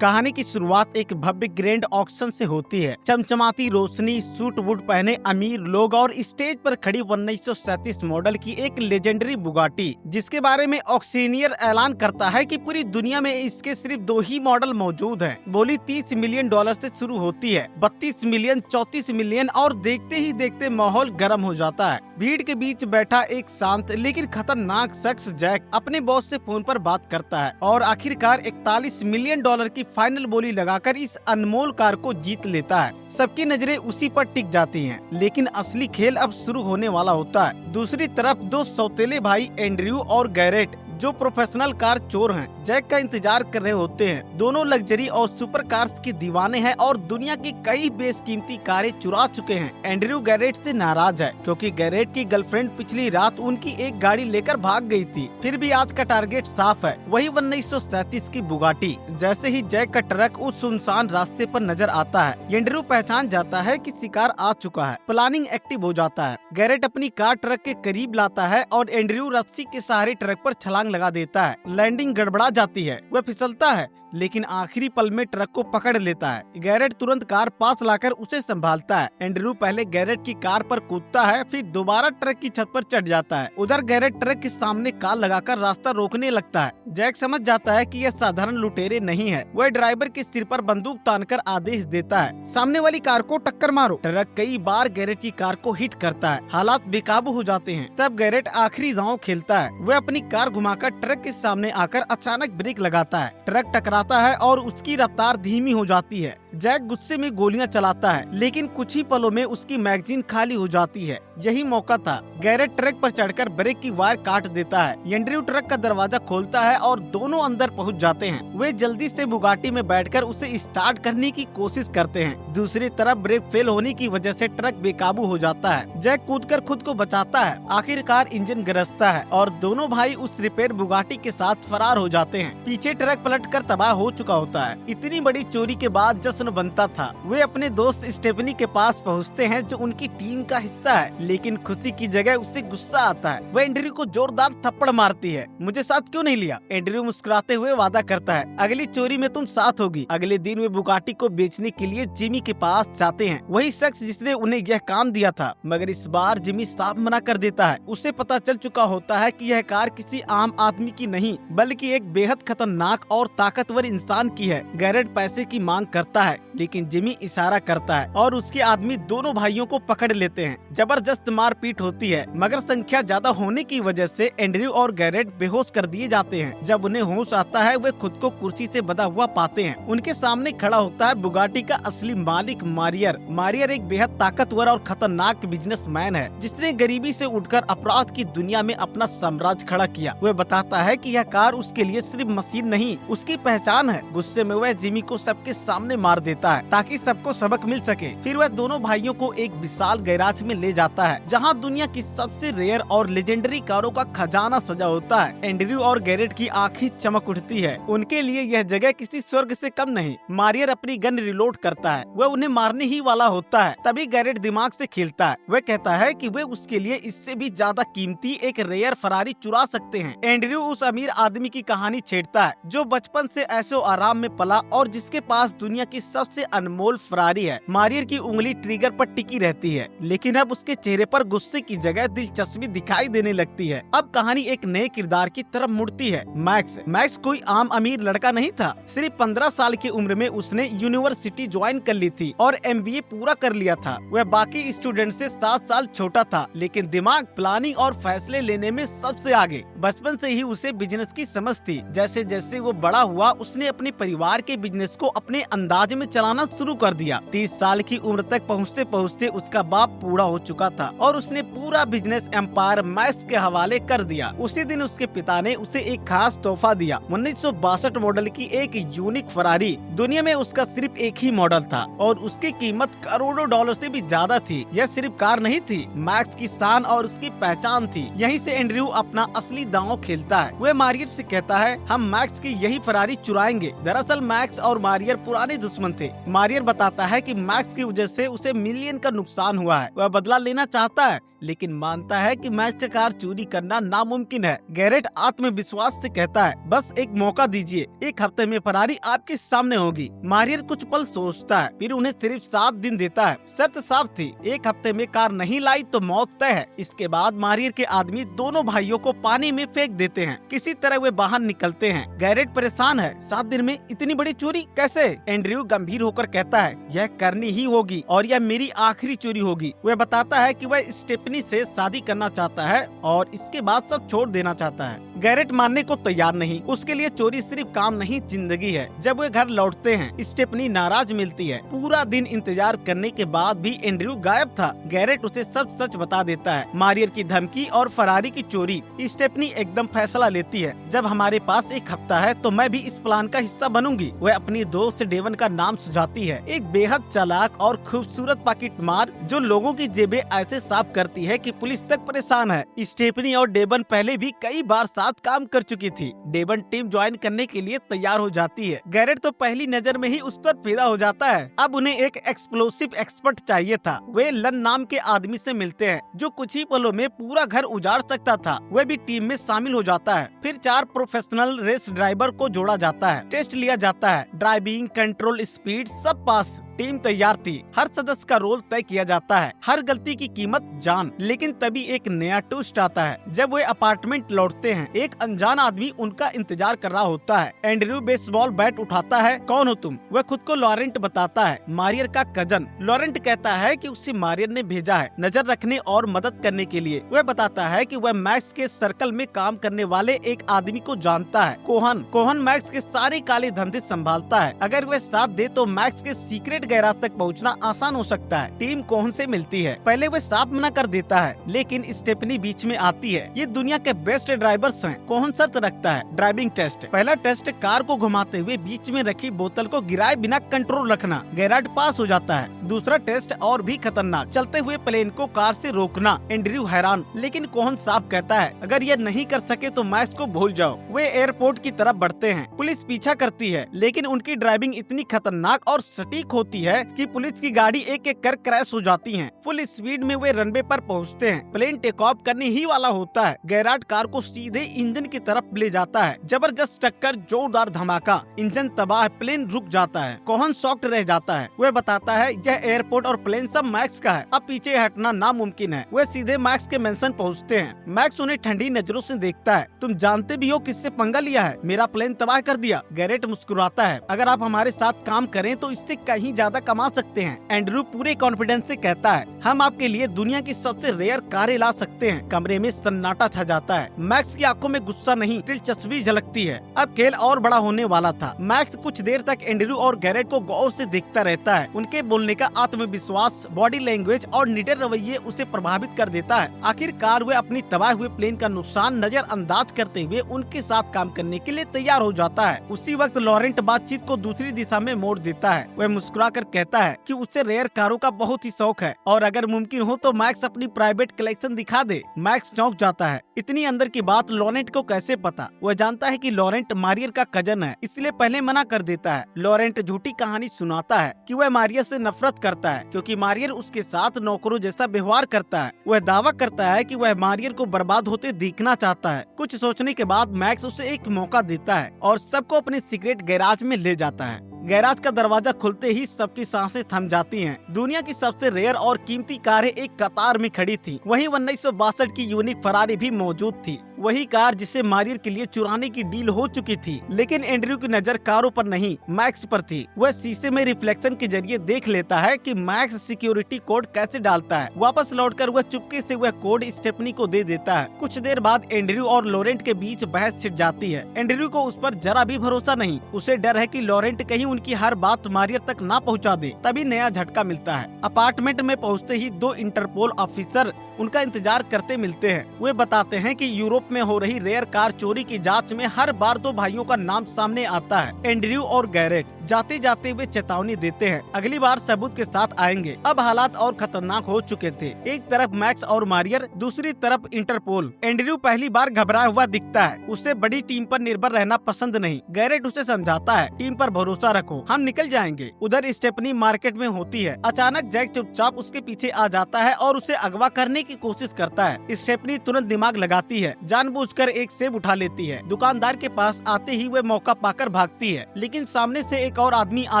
कहानी की शुरुआत एक भव्य ग्रैंड ऑक्शन से होती है। चमचमाती रोशनी, सूट वूट पहने अमीर लोग और स्टेज पर खड़ी 1937 मॉडल की एक लेजेंडरी बुगाटी, जिसके बारे में ऑक्शनियर ऐलान करता है कि पूरी दुनिया में इसके सिर्फ 2 ही मॉडल मौजूद हैं। बोली $30 मिलियन से शुरू होती है, 32 मिलियन, 34 मिलियन और देखते ही देखते माहौल गर्म हो जाता है। भीड़ के बीच बैठा एक शांत लेकिन खतरनाक शख्स जैक अपने बॉस से फोन पर बात करता है और आखिरकार $41 मिलियन की फाइनल बोली लगाकर इस अनमोल कार को जीत लेता है। सबकी नजरें उसी पर टिक जाती हैं, लेकिन असली खेल अब शुरू होने वाला होता है। दूसरी तरफ 2 सौतेले भाई एंड्रयू और गैरेट, जो प्रोफेशनल कार चोर हैं, जैक का इंतजार कर रहे होते हैं। दोनों लग्जरी और सुपर कार्स के दीवाने हैं और दुनिया की कई बेशकीमती कारें चुरा चुके हैं। एंड्रयू गैरेट से नाराज है क्योंकि गैरेट की गर्लफ्रेंड पिछली रात उनकी एक गाड़ी लेकर भाग गई थी। फिर भी आज का टारगेट साफ है, वही 1937 की बुगाटी। जैसे ही जैक का ट्रक उस सुनसान रास्ते पर नजर आता है, एंड्रयू पहचान जाता है कि शिकार आ चुका है। प्लानिंग एक्टिव हो जाता है। गैरेट अपनी कार ट्रक के करीब लाता है और एंड्रयू रस्सी के सहारे ट्रक पर छलांग लगा देता है। लैंडिंग गड़बड़ा जाती है, वह फिसलता है लेकिन आखिरी पल में ट्रक को पकड़ लेता है। गैरेट तुरंत कार पास लाकर उसे संभालता है। एंड्रयू पहले गैरेट की कार पर कूदता है, फिर दोबारा ट्रक की छत पर चढ़ जाता है। उधर गैरेट ट्रक के सामने कार लगाकर रास्ता रोकने लगता है। जैक समझ जाता है कि यह साधारण लुटेरे नहीं है। वह ड्राइवर के सिर पर बंदूक तानकर आदेश देता है, सामने वाली कार को टक्कर मारो। ट्रक कई बार गैरेट की कार को हिट करता है। हालात बेकाबू हो जाते हैं। तब गैरेट आखिरी दांव खेलता है। वह अपनी कार घुमाकर ट्रक के सामने आकर अचानक ब्रेक लगाता है। ट्रक टकराता है और उसकी रफ्तार धीमी हो जाती है। जैक गुस्से में गोलियां चलाता है, लेकिन कुछ ही पलों में उसकी मैगजीन खाली हो जाती है। यही मौका था। गैरेट ट्रक पर चढ़कर ब्रेक की वायर काट देता है। एंड्रयू ट्रक का दरवाजा खोलता है और दोनों अंदर पहुंच जाते हैं। वे जल्दी से बुगाटी में बैठकर उसे स्टार्ट करने की कोशिश करते हैं। दूसरी तरफ ब्रेक फेल होने की वजह से ट्रक बेकाबू हो जाता है। जैक कूदकर खुद को बचाता है। आखिरकार इंजन गरजता है और दोनों भाई उस रिपेयर बुगाटी के साथ फरार हो जाते हैं। पीछे ट्रक पलटकर तबाह हो चुका होता है। इतनी बड़ी चोरी के बाद जश्न बनता था। वे अपने दोस्त स्टेफनी के पास पहुंचते हैं, जो उनकी टीम का हिस्सा है, लेकिन खुशी की जगह उससे गुस्सा आता है। वह एंड्रयू को जोरदार थप्पड़ मारती है। मुझे साथ क्यों नहीं लिया? एंड्रयू मुस्कुराते हुए वादा करता है, अगली चोरी में तुम साथ होगी। अगले दिन वे बुगाटी को बेचने के लिए जिमी के पास जाते हैं, वही शख्स जिसने उन्हें यह काम दिया था। मगर इस बार जिमी साफ मना कर देता है। उसे पता चल चुका होता है कि यह कार किसी आम आदमी की नहीं, बल्कि एक बेहद खतरनाक और ताकतवर इंसान की है। गैरेट पैसे की मांग करता है, लेकिन जिमी इशारा करता है और उसके आदमी दोनों भाइयों को पकड़ लेते हैं। जबरदस्त मारपीट होती है, मगर संख्या ज्यादा होने की वजह से एंड्रयू और गैरेट बेहोश कर दिए जाते हैं। जब उन्हें होश आता है, वे खुद को कुर्सी से बंधा हुआ पाते हैं। उनके सामने खड़ा होता है बुगाटी का असली मालिक मारियर। मारियर एक बेहद ताकतवर और खतरनाक बिजनेसमैन है, जिसने गरीबी से उठकर अपराध की दुनिया में अपना साम्राज्य खड़ा किया। वह बताता है कि यह कार उसके लिए सिर्फ मशीन नहीं, उसकी पहचान है। गुस्से में वह जिमी को सबके सामने मार देता है ताकि सबको सबक मिल सके। फिर वह दोनों भाइयों को एक विशाल गैराज में ले जाता है, जहां दुनिया की सबसे रेयर और लेजेंडरी कारों का खजाना सजा होता है। एंड्रयू और गैरेट की आंखें चमक उठती है। उनके लिए यह जगह किसी स्वर्ग से कम नहीं। मारियर अपनी गन रिलोड करता है। वह उन्हें मारने ही वाला होता है, तभी गैरेट दिमाग से खेलता है। वह कहता है कि वे उसके लिए इससे भी ज्यादा कीमती एक रेयर फरारी चुरा सकते हैं। एंड्रयू उस अमीर आदमी की कहानी छेड़ता है, जो बचपन से ऐशो आराम में पला और जिसके पास दुनिया की सबसे अनमोल फरारी है। मारियर की उंगली ट्रिगर पर टिकी रहती है, लेकिन अब उसके चेहरे पर गुस्से की जगह दिलचस्पी दिखाई देने लगती है। अब कहानी एक नए किरदार की तरफ मुड़ती है। मैक्स। मैक्स कोई आम अमीर लड़का नहीं था। सिर्फ 15 साल की उम्र में उसने यूनिवर्सिटी ज्वाइन कर ली थी और MBA पूरा कर लिया था। वह बाकी स्टूडेंट से 7 साल छोटा था, लेकिन दिमाग, प्लानिंग और फैसले लेने में सबसे आगे। बचपन से ही उसे बिजनेस की समझ थी। जैसे जैसे वो बड़ा हुआ, उसने अपने परिवार के बिजनेस को अपने अंदाज में चलाना शुरू कर दिया। 30 साल की उम्र तक पहुँचते पहुँचते उसका बाप बूढ़ा हो चुका था और उसने पूरा बिजनेस एम्पायर मैक्स के हवाले कर दिया। उसी दिन उसके पिता ने उसे एक खास तोहफा दिया, 1962 मॉडल की एक यूनिक फरारी। दुनिया में उसका सिर्फ एक ही मॉडल था और उसकी कीमत करोड़ों डॉलर से भी ज्यादा थी। यह सिर्फ कार नहीं थी, मैक्स की शान और उसकी पहचान थी। यहीं से एंड्रयू अपना असली दांव खेलता है। वह मारियर से कहता है, हम मैक्स की यही फरारी चुराएंगे। दरअसल मैक्स और मारियर पुराने दुश्मन दुश्मन थे। मारियर बताता है कि मैक्स की वजह से उसे मिलियन का नुकसान हुआ है। वह बदला लेना चाहता है लेकिन मानता है कि मैक्स की कार चोरी करना नामुमकिन है। गैरेट आत्मविश्वास से कहता है, बस एक मौका दीजिए, 1 हफ्ते में फरारी आपके सामने होगी। मारियर कुछ पल सोचता है, फिर उन्हें सिर्फ 7 दिन देता है। शर्त साफ थी, 1 हफ्ते में कार नहीं लाई तो मौत तय है। इसके बाद मारियर के आदमी दोनों भाइयों को पानी में फेंक देते हैं। किसी तरह वे बाहर निकलते हैं। गैरेट परेशान है, 7 दिन में इतनी बड़ी चोरी कैसे? एंड्रयू गंभीर होकर कहता है, यह करनी ही होगी और यह मेरी आखिरी चोरी होगी। वह बताता है कि वह स्टेफनी से शादी करना चाहता है और इसके बाद सब छोड़ देना चाहता है। गैरेट मानने को तैयार नहीं। उसके लिए चोरी सिर्फ काम नहीं, जिंदगी है। जब वे घर लौटते हैं, स्टेफनी नाराज मिलती है। पूरा दिन इंतजार करने के बाद भी एंड्रयू गायब था। गैरेट उसे सब सच बता देता है, मारियर की धमकी और फरारी की चोरी। स्टेफनी एकदम फैसला लेती है, जब हमारे पास 1 हफ्ता है तो मैं भी इस प्लान का हिस्सा बनूंगी। वह अपनी दोस्त डेवन का नाम सुझाती है, एक बेहद चालाक और खूबसूरत पॉकेटमार जो लोगों की जेबें ऐसे साफ करती है कि पुलिस तक परेशान है। स्टेफनी और डेवन पहले भी कई बार साथ काम कर चुकी थी। डेवन टीम ज्वाइन करने के लिए तैयार हो जाती है। गैरेट तो पहली नजर में ही उस पर फिदा हो जाता है। अब उन्हें एक एक्सप्लोसिव एक्सपर्ट चाहिए था। वे लन नाम के आदमी से मिलते हैं जो कुछ ही पलों में पूरा घर उजाड़ सकता था। वह भी टीम में शामिल हो जाता है। फिर 4 प्रोफेशनल रेस ड्राइवर को जोड़ा जाता है। टेस्ट लिया जाता है, ड्राइविंग, कंट्रोल, स्पीड सब पास। टीम तैयार थी। हर सदस्य का रोल तय किया जाता है, हर गलती की कीमत जान। लेकिन तभी एक नया ट्विस्ट आता है। जब वे अपार्टमेंट लौटते हैं, एक अनजान आदमी उनका इंतजार कर रहा होता है। एंड्रयू बेसबॉल बैट उठाता है, कौन हो तुम? वह खुद को लॉरेंट बताता है, मारियर का कजन। लॉरेंट कहता है कि उसे मारियर ने भेजा है नजर रखने और मदद करने के लिए। वह बताता है कि वह मैक्स के सर्कल में काम करने वाले एक आदमी को जानता है, कोहन मैक्स के सारे काले धंधे संभालता है। अगर वह साथ दे तो मैक्स के सीक्रेट गैराज तक पहुंचना आसान हो सकता है। टीम कोहन से मिलती है। पहले वह साफ मना कर देता है, लेकिन स्टेफनी बीच में आती है। ये दुनिया के बेस्ट ड्राइवर्स हैं। कोहन शर्त रखता है, ड्राइविंग टेस्ट। पहला टेस्ट, कार को घुमाते हुए बीच में रखी बोतल को गिराए बिना कंट्रोल रखना। गैराट पास हो जाता है। दूसरा टेस्ट और भी खतरनाक, चलते हुए प्लेन को कार से रोकना। एंड्रयू हैरान, लेकिन कोहन साफ कहता है, अगर ये नहीं कर सके तो मैक्स को भूल जाओ। वे एयरपोर्ट की तरफ बढ़ते हैं। पुलिस पीछा करती है, लेकिन उनकी ड्राइविंग इतनी खतरनाक और सटीक होती है कि पुलिस की गाड़ी एक एक कर क्रैश हो जाती है। फुल स्पीड में वे रनवे पर पहुंचते हैं। प्लेन टेक ऑफ करने ही वाला होता है। गैराट कार को सीधे इंजन की तरफ ले जाता है। जबरदस्त टक्कर, जोरदार धमाका, इंजन तबाह, प्लेन रुक जाता है। कोहन शॉक्ड रह जाता है। वह बताता है, यह एयरपोर्ट और प्लेन सब मैक्स का है, अब पीछे हटना नामुमकिन है। वे सीधे मैक्स के मेंशन पहुंचते हैं। मैक्स उन्हें ठंडी नजरों से देखता है, तुम जानते भी हो किससे पंगा लिया है, मेरा प्लेन तबाह कर दिया। गैरेट मुस्कुराता है, अगर आप हमारे साथ काम करें तो इससे कहीं ज्यादा कमा सकते हैं। एंड्रयू पूरे कॉन्फिडेंस से कहता है, हम आपके लिए दुनिया की सबसे रेयर कारें ला सकते हैं। कमरे में सन्नाटा छा जाता है। मैक्स की आंखों में गुस्सा नहीं, दिलचस्पी झलकती है। अब खेल और बड़ा होने वाला था। मैक्स कुछ देर तक एंड्रयू और गैरेट को गौर से देखता रहता है। उनके बोलने का आत्मविश्वास, बॉडी लैंग्वेज और निडर रवैये उसे प्रभावित कर देता है। आखिरकार वे अपनी तबाह हुए प्लेन का नुकसान नजरअंदाज करते हुए उनके साथ काम करने के लिए तैयार हो जाता है। उसी वक्त लॉरेंट बातचीत को दूसरी दिशा में मोड़ देता है। वह मुस्कुरा कर कहता है कि उसे रेयर कारों का बहुत ही शौक है और अगर मुमकिन हो तो मैक्स अपनी प्राइवेट कलेक्शन दिखा दे। मैक्स चौंक जाता है, इतनी अंदर की बात लॉरेंट को कैसे पता? वह जानता है कि लॉरेंट मारियर का कजन है, इसलिए पहले मना कर देता है। लॉरेंट झूठी कहानी सुनाता है कि वह मारियर से नफरत करता है क्योंकि मारियर उसके साथ नौकरों जैसा व्यवहार करता है। वह दावा करता है कि वह मारियर को बर्बाद होते देखना चाहता है। कुछ सोचने के बाद मैक्स उसे एक मौका देता है और सबको अपने सीक्रेट गैराज में ले जाता है। गैराज का दरवाजा खुलते ही सबकी सांसें थम जाती हैं। दुनिया की सबसे रेयर और कीमती कारें एक कतार में खड़ी थी। वहीं 1962 की यूनिक फरारी भी मौजूद थी, वही कार जिसे मारियर के लिए चुराने की डील हो चुकी थी। लेकिन एंड्रयू की नजर कारों पर नहीं, मैक्स पर थी। वह शीशे में रिफ्लेक्शन के जरिए देख लेता है कि मैक्स सिक्योरिटी कोड कैसे डालता है। वापस लौटकर वह चुपके से वह कोड स्टेफनी को दे देता है। कुछ देर बाद एंड्रयू और लॉरेंट के बीच बहस छिड़ जाती है। एंड्रयू को उस पर जरा भी भरोसा नहीं। उसे डर है कि लॉरेंट कहीं उनकी हर बात मारियर तक ना पहुंचा दे। तभी नया झटका मिलता है। अपार्टमेंट में पहुंचते ही 2 इंटरपोल ऑफिसर उनका इंतजार करते मिलते हैं। वे बताते हैं कि यूरोप यूरोप में हो रही रेयर कार चोरी की जांच में हर बार दो भाइयों का नाम सामने आता है, एंड्रयू और गैरेट। जाते जाते वे चेतावनी देते हैं, अगली बार सबूत के साथ आएंगे। अब हालात और खतरनाक हो चुके थे। एक तरफ मैक्स और मारियर, दूसरी तरफ इंटरपोल। एंड्रयू पहली बार घबराया हुआ दिखता है, उसे बड़ी टीम पर निर्भर रहना पसंद नहीं। गैरेट उसे समझाता है, टीम पर भरोसा रखो, हम निकल जाएंगे। उधर स्टेफनी मार्केट में होती है। अचानक जैक चुपचाप उसके पीछे आ जाता है और उसे अगवा करने की कोशिश करता है। स्टेफनी तुरंत दिमाग लगाती है, जानबूझकर एक सेब उठा लेती है। दुकानदार के पास आते ही वे मौका पाकर भागती है, लेकिन सामने से एक और आदमी आ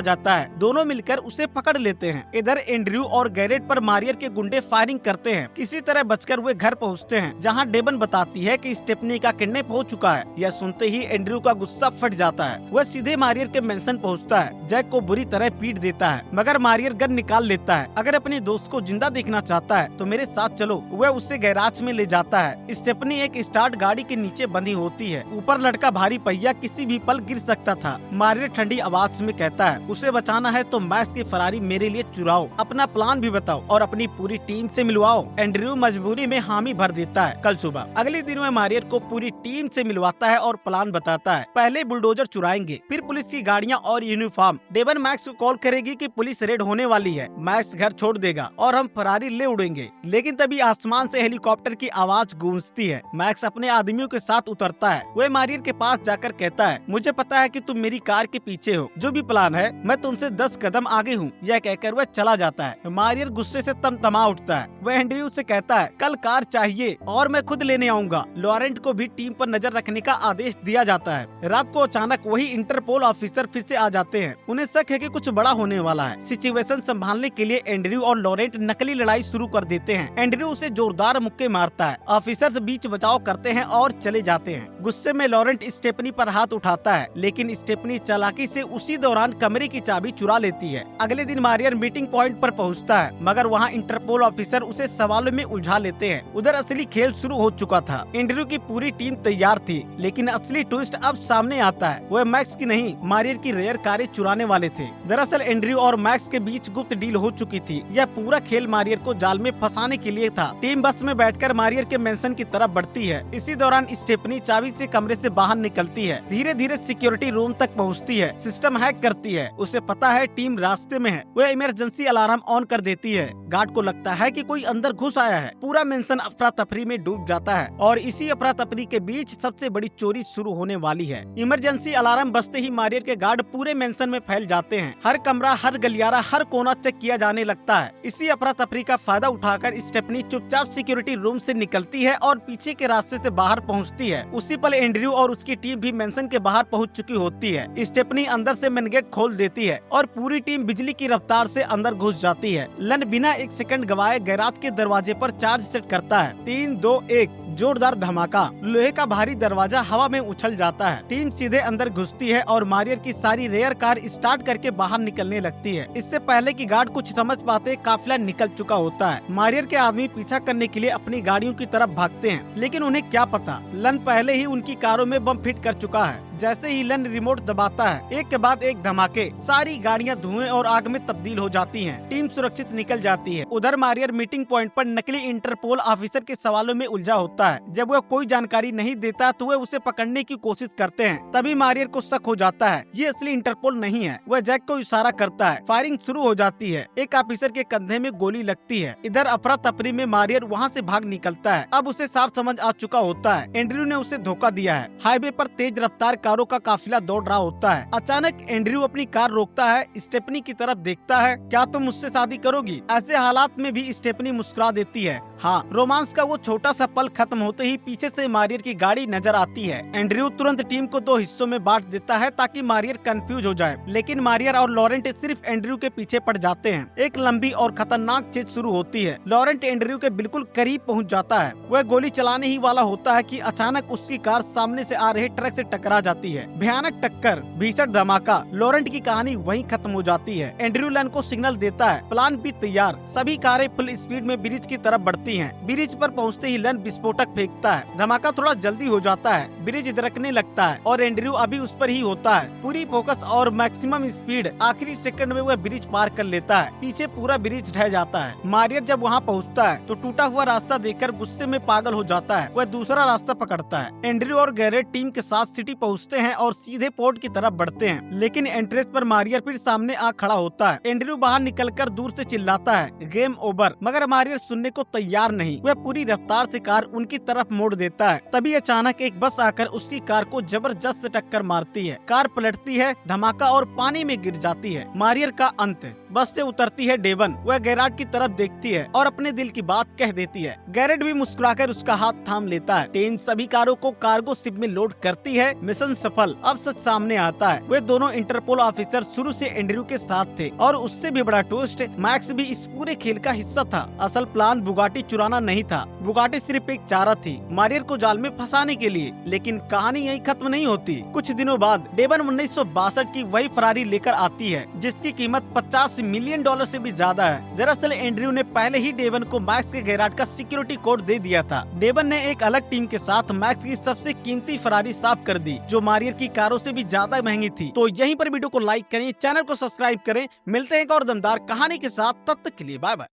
जाता है। दोनों मिलकर उसे पकड़ लेते हैं। इधर एंड्रयू और गैरेट पर मारियर के गुंडे फायरिंग करते हैं। किसी तरह बचकर वे घर पहुंचते हैं, जहां डेबन बताती है कि स्टेफनी का किडनैप हो चुका है। यह सुनते ही एंड्रयू का गुस्सा फट जाता है। वह सीधे मारियर के मेंशन पहुंचता है, जैक को बुरी तरह पीट देता है, मगर मारियर गन निकाल लेता है। अगर अपने दोस्त को जिंदा देखना चाहता है तो मेरे साथ चलो। वह उसे गैराज में ले जाता है। स्टेफनी एक स्टार्ट गाड़ी के नीचे बंधी होती है। ऊपर लटका भारी पहिया किसी भी पल गिर सकता था। मारियर ठंडी आवाज में कहता है, उसे बचाना है तो मैक्स की फरारी मेरे लिए चुराओ, अपना प्लान भी बताओ और अपनी पूरी टीम से मिलवाओ। एंड्रयू मजबूरी में हामी भर देता है। कल सुबह अगले दिन में मारियर को पूरी टीम से मिलवाता है और प्लान बताता है। पहले बुलडोजर चुराएंगे, फिर पुलिस की गाड़ियाँ और यूनिफॉर्म। डेबन मैक्स को कॉल करेगी कि पुलिस रेड होने वाली है। मैक्स घर छोड़ देगा और हम फरारी ले उड़ेंगे। लेकिन तभी आसमान से हेलीकॉप्टर की आवाज गूंजती है। मैक्स अपने आदमियों के साथ उतरता है। वह मारियर के पास जाकर कहता है, मुझे पता है कि तुम मेरी कार के पीछे हो, जो भी प्लान है मैं तुमसे 10 कदम आगे हूँ। यह कहकर वह चला जाता है। मारियर गुस्से से तमा उठता है। वह एंड्रयू से कहता है, कल कार चाहिए और मैं खुद लेने आऊंगा। लॉरेंट को भी टीम पर नजर रखने का आदेश दिया जाता है। रात को अचानक वही इंटरपोल ऑफिसर फिर से आ जाते हैं। उन्हें शक है कि कुछ बड़ा होने वाला है। सिचुएशन संभालने के लिए एंड्रयू और लॉरेंट नकली लड़ाई शुरू कर देते हैं। एंड्रयू उसे जोरदार मुक्के मारता है। ऑफिसर्स बीच बचाव करते हैं और चले जाते हैं। गुस्से में लॉरेंट स्टेफनी पर हाथ उठाता है, लेकिन स्टेफनी चालाकी से उसी दौरान कमरे की चाबी चुरा लेती है। अगले दिन मारियर मीटिंग पॉइंट पर पहुंचता है, मगर वहां इंटरपोल ऑफिसर उसे सवालों में उलझा लेते हैं। उधर असली खेल शुरू हो चुका था। एंड्रयू की पूरी टीम तैयार थी, लेकिन असली ट्विस्ट अब सामने आता है। वह मैक्स की नहीं, मारियर की रेयर कारें चुराने वाले थे। दरअसल एंड्रयू और मैक्स के बीच गुप्त डील हो चुकी थी। यह पूरा खेल मारियर को जाल में फंसाने के लिए था। टीम बस में बैठकर मारियर के मेंशन की तरफ बढ़ती है। इसी दौरान स्टेफनी चाबी से कमरे से बाहर निकलती है। धीरे धीरे सिक्योरिटी रूम तक पहुंचती है। सिस्टम हैक करती है। उसे पता है टीम रास्ते में है। वह इमरजेंसी अलार्म ऑन कर देती है। गार्ड को लगता है कि कोई अंदर घुस आया है। पूरा मेंशन अफरा तफरी में डूब जाता है और इसी अफरा तफरी के बीच सबसे बड़ी चोरी शुरू होने वाली है। इमरजेंसी अलार्म बजते ही मारियर के गार्ड पूरे मेंशन में फैल जाते हैं। हर कमरा, हर गलियारा, हर कोना चेक किया जाने लगता है। इसी अफरा तफरी का फायदा उठाकर स्टेफनी चुपचाप सिक्योरिटी रूम से निकलती है और पीछे के रास्ते से बाहर पहुंचती है। उसी पल एंड्रयू और उसकी टीम भी मेंशन के बाहर पहुंच चुकी होती है। स्टेफनी अंदर से मेन गेट खोल देती है और पूरी टीम बिजली की रफ्तार से अंदर घुस जाती है। लन बिना एक सेकंड गवाए गैराज के दरवाजे पर चार्ज सेट करता है। 3, 2, 1 जोरदार धमाका। लोहे का भारी दरवाजा हवा में उछल जाता है। टीम सीधे अंदर घुसती है और मारियर की सारी रेयर कार स्टार्ट करके बाहर निकलने लगती है। इससे पहले कि गार्ड कुछ समझ पाते, काफिला निकल चुका होता है। मारियर के आदमी पीछा करने के लिए अपनी गाड़ियों की तरफ भागते हैं, लेकिन उन्हें क्या पता, लन पहले ही उनकी कारों में बम फिट कर चुका है। जैसे ही लन रिमोट दबाता है, एक के बाद एक धमाके, सारी गाड़ियां धुएं और आग में तब्दील हो जाती हैं। टीम सुरक्षित निकल जाती है। उधर मारियर मीटिंग पॉइंट पर नकली इंटरपोल ऑफिसर के सवालों में उलझा होता है। जब वह कोई जानकारी नहीं देता तो वे उसे पकड़ने की कोशिश करते हैं। तभी मारियर को शक हो जाता है, ये असली इंटरपोल नहीं है। वह जैक को इशारा करता है। फायरिंग शुरू हो जाती है। एक ऑफिसर के कंधे में गोली लगती है। इधर अफरा तफरी में मारियर वहाँ से भाग निकलता है। अब उसे साफ समझ आ चुका होता है, एंड्रयू ने उसे धोखा दिया है। हाईवे पर तेज रफ्तार कारों का काफिला दौड़ रहा होता है। अचानक एंड्रयू अपनी कार रोकता है, स्टेफनी की तरफ देखता है। क्या तुम मुझसे शादी करोगी? ऐसे हालात में भी स्टेफनी मुस्कुरा देती है। हाँ, रोमांस का वो छोटा सा पल खत्म होते ही पीछे से मारियर की गाड़ी नजर आती है। एंड्रयू तुरंत टीम को 2 हिस्सों में बांट देता है ताकि मारियर कंफ्यूज हो जाए, लेकिन मारियर और लॉरेंट सिर्फ एंड्रयू के पीछे पड़ जाते हैं। एक लंबी और खतरनाक चीज शुरू होती है। लॉरेंट एंड्रयू के बिल्कुल करीब पहुंच जाता है। वह गोली चलाने ही वाला होता है कि अचानक उसकी कार सामने से आ रहे ट्रक से टकरा जाती जाती है। भयानक टक्कर, भीषण धमाका, लॉरेंट की कहानी वहीं खत्म हो जाती है। एंड्रयू लन को सिग्नल देता है, प्लान भी तैयार, सभी कारें फुल स्पीड में ब्रिज की तरफ बढ़ती हैं। ब्रिज पर पहुंचते ही लन विस्फोटक फेंकता है। धमाका थोड़ा जल्दी हो जाता है, ब्रिज दरकने लगता है और एंड्रयू अभी उस पर ही होता है। पूरी फोकस और मैक्सिमम स्पीड, आखिरी सेकंड में वह ब्रिज पार कर लेता है। पीछे पूरा ब्रिज ढह जाता है। मारियर जब वहाँ पहुँचता है तो टूटा हुआ रास्ता देखकर गुस्से में पागल हो जाता है। वह दूसरा रास्ता पकड़ता है। एंड्रयू और गैरेट टीम के साथ सिटी पहुँचते हैं और सीधे पोर्ट की तरफ बढ़ते हैं, लेकिन एंट्रेंस पर मारियर फिर सामने आ खड़ा होता है। एंड्रयू बाहर निकलकर दूर से चिल्लाता है, गेम ओवर, मगर मारियर सुनने को तैयार नहीं। वह पूरी रफ्तार से कार उनकी तरफ मोड़ देता है। तभी अचानक एक बस आकर उसकी कार को जबरदस्त टक्कर मारती है। कार पलटती है, धमाका और पानी में गिर जाती है। मारियर का अंत। बस से उतरती है डेवन। वह गैरेट की तरफ देखती है और अपने दिल की बात कह देती है। गैरेट भी मुस्कुराकर उसका हाथ थाम लेता है। टेन सभी कारों को कार्गो शिप में लोड करती है। मिशन सफल। अब सच सामने आता है, वे दोनों इंटरपोल ऑफिसर शुरू से एंड्रयू के साथ थे और उससे भी बड़ा ट्विस्ट, मैक्स भी इस पूरे खेल का हिस्सा था। असल प्लान बुगाटी चुराना नहीं था, बुगाटी सिर्फ एक चारा थी मारियर को जाल में फंसाने के लिए। लेकिन कहानी यहीं खत्म नहीं होती। कुछ दिनों बाद डेवन 1962 की वही फरारी लेकर आती है जिसकी कीमत $50 मिलियन से भी ज्यादा है। दरअसल एंड्रयू ने पहले ही डेवन को मैक्स के गैराज का सिक्योरिटी कोड दे दिया था। डेवन ने एक अलग टीम के साथ मैक्स की सबसे कीमती फरारी साफ कर दी जो मारियर की कारों से भी ज्यादा महंगी थी। तो यहीं पर वीडियो को लाइक करें, चैनल को सब्सक्राइब करें। मिलते हैं एक और दमदार कहानी के साथ, तब तक के लिए बाय बाय।